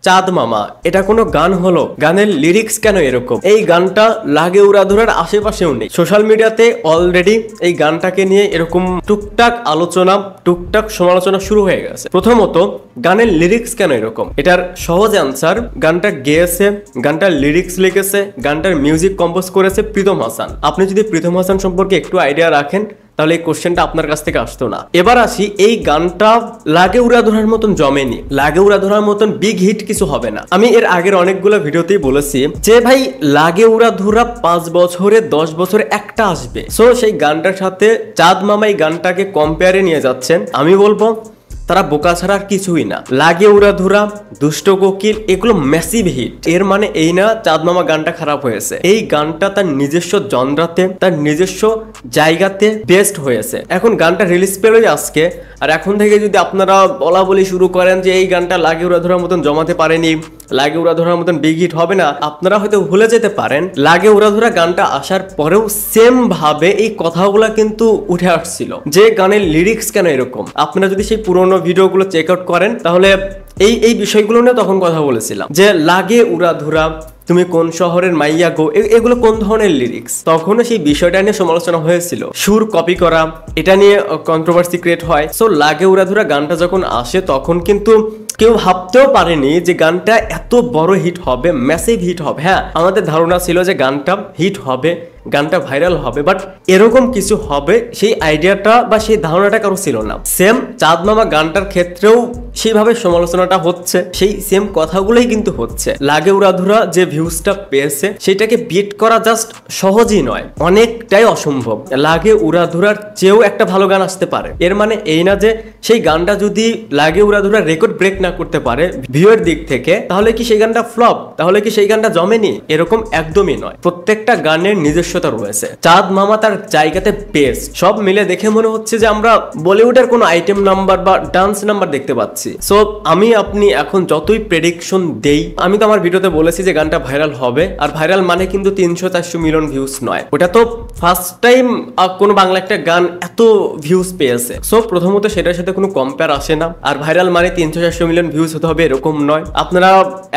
চাঁদ মামা এটা কোনো গান হলো? গানের লিরিক্স কেন এরকম? এই গানটা লাগে উড়াধুরার আশেপাশেও নেই। সোশ্যাল মিডিয়াতে অলরেডি এই গানটাকে নিয়ে এরকম টুকটাক আলোচনা, টুকটাক সমালোচনা শুরু হয়ে গেছে। প্রথমত, গানের লিরিক্স কেন এরকম? এটার সহজ অ্যান্সার, গানটা গেয়েছে, গানটার লিরিক্স লিখেছে, গানটার মিউজিক কম্পোজ করেছে প্রীতম হাসান। আপনি যদি প্রীতম হাসান সম্পর্কে একটু আইডিয়া রাখেন তাহলে এই কোশ্চেনটা আপনার কাছ থেকে আসতো না। এবার আসি, এই গানটা লাগে উড়াধুরার মতন জমেনি, লাগে উড়াধুরার মতন বিগ হিট কিছু হবে না। আমি এর আগের অনেকগুলো ভিডিওতেই বলেছি যে ভাই লাগে উড়াধুরা 5 বছরে 10 বছরে একটা আসবে। সো সেই গানটার সাথে চাঁদ মামা এই গানটাকে কম্পেয়ারে নিয়ে যাচ্ছেন। আমি বলবো তারা বোকা ছাড়া আর কিছুই না। লাগে উড়াধুরা, দুষ্ট কোকিল এগুলো ম্যাসিভ হিট। এর মানে এই না চাঁদ মামা গানটা খারাপ হয়েছে। এই গানটা তার নিজস্ব জনরাতে, তার নিজস্ব জায়গাতে বেস্ট হয়েছে। এখন গানটা রিলিজ পেলই আজকে, আর এখন থেকে যদি আপনারা বলা বলি শুরু করেন যে এই গানটা লাগে উড়াধুরার মতন জমাতে পারেনি, লাগে উড়াধুরার মতন বিগ হিট হবে না, আপনারা হয়তো ভুলে যেতে পারেন লাগে উড়াধুরা গানটা আসার পরেও সেম ভাবে এই কথাগুলো কিন্তু উঠে আসছিল যে গানের লিরিক্স কেন এরকম। আপনারা যদি সেই পুরোনো ভিডিওগুলো চেক আউট করেন তাহলে এই বিষয়গুলো নিয়ে তখন কথা বলেছিলাম যে লাগে উড়াধুরা, তুমি কোন শহরের মাইয়া গো, এগুলো কোন ধরনের লিরিক্স। তখনও সেই বিষয়টা নিয়ে সমালোচনা হয়েছিল। সুর কপি করা, এটা নিয়ে কন্ট্রোভার্সি ক্রিয়েট হয়। সো লাগে উড়াধুরা গানটা যখন আসে তখন কিন্তু কেউ ভাবতেও পারেনি যে গানটা এত বড় হিট হবে, ম্যাসিভ হিট হবে। হ্যাঁ, আমাদের ধারণা ছিল যে গানটা হিট হবে, গানটা ভাইরাল হবে, বাট এরকম কিছু হবে সেই আইডিয়াটা বা সেই ধারণাটা কারো ছিল না। সেম চাঁদ মামা গানটার ক্ষেত্রেও সেইভাবে সমালোচনাটা হচ্ছে, সেই সেম কথাগুলোই কিন্তু হচ্ছে। লাগে উড়াধুরা যে ভিউজটা পেয়েছে সেটাকে বিট করা জাস্ট সহজই নয়, অনেকটাই অসম্ভব। লাগে উড়াধুরার চেয়েও একটা ভালো গান আসতে পারে। এর মানে এই না যে সেই গানটা যদি লাগে উড়াধুরা রেকর্ড ব্রেক না করতে পারে ভিউয়ের দিক থেকে তাহলে কি সেই গানটা ফ্লপ, তাহলে কি সেই গানটা জমেনি? এরকম একদমই নয়। প্রত্যেকটা গানের নিজস্বতা রয়েছে। চাঁদ মামা তার জায়গাতে বেস্ট। সব মিলে দেখে মনে হচ্ছে যে আমরা বলিউডের কোনো আইটেম নাম্বার বা ডান্স নাম্বার দেখতে পাচ্ছি। সো আপনি এখন যতই প্রেডিকশন দেই, আমি তো আমার ভিডিওতে বলেছি যে গানটা ভাইরাল হবে, আর ভাইরাল মানে কিন্তু 300-400 মিলিয়ন ভিউজ নয়। ওটা তো ফার্স্ট টাইম কোনো বাংলা একটা গান এত ভিউজ পেয়েছে। সো প্রথমত সেটার সাথে কোনো কম্পেয়ার আসে না। আর ভাইরাল মানে 300-400 মিলিয়ন ভিউজ হতে হবে এরকম নয়। আপনারা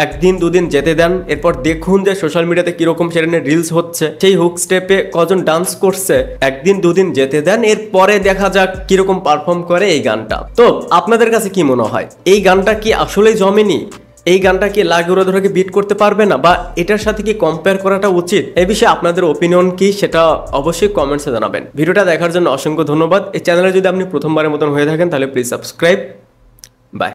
একদিন দুদিন যেতে দেন, এরপর দেখুন যে সোশ্যাল মিডিয়াতে কিরকম সেটা নিয়ে রিলস হচ্ছে, সেই হুক স্টেপে কজন ডান্স করছে। একদিন দুদিন যেতে দেন, এরপরে দেখা যাক কিরকম পারফর্ম করে এই গানটা। তো আপনাদের কাছে কি মনে হয়, এই গানটা কি আসলেই জমেনি? এই গানটা কি লাগে উড়াধুরাকে বিট করতে পারবে না, বা এটার সাথে কি কম্পেয়ার করাটা উচিত? এই বিষয়ে আপনাদের ওপিনিয়ন কি সেটা অবশ্যই কমেন্টসে জানাবেন। ভিডিওটা দেখার জন্য অসংখ্য ধন্যবাদ। এই চ্যানেলে যদি আপনি প্রথমবারের মতন হয়ে থাকেন তাহলে প্লিজ সাবস্ক্রাইব। বাই।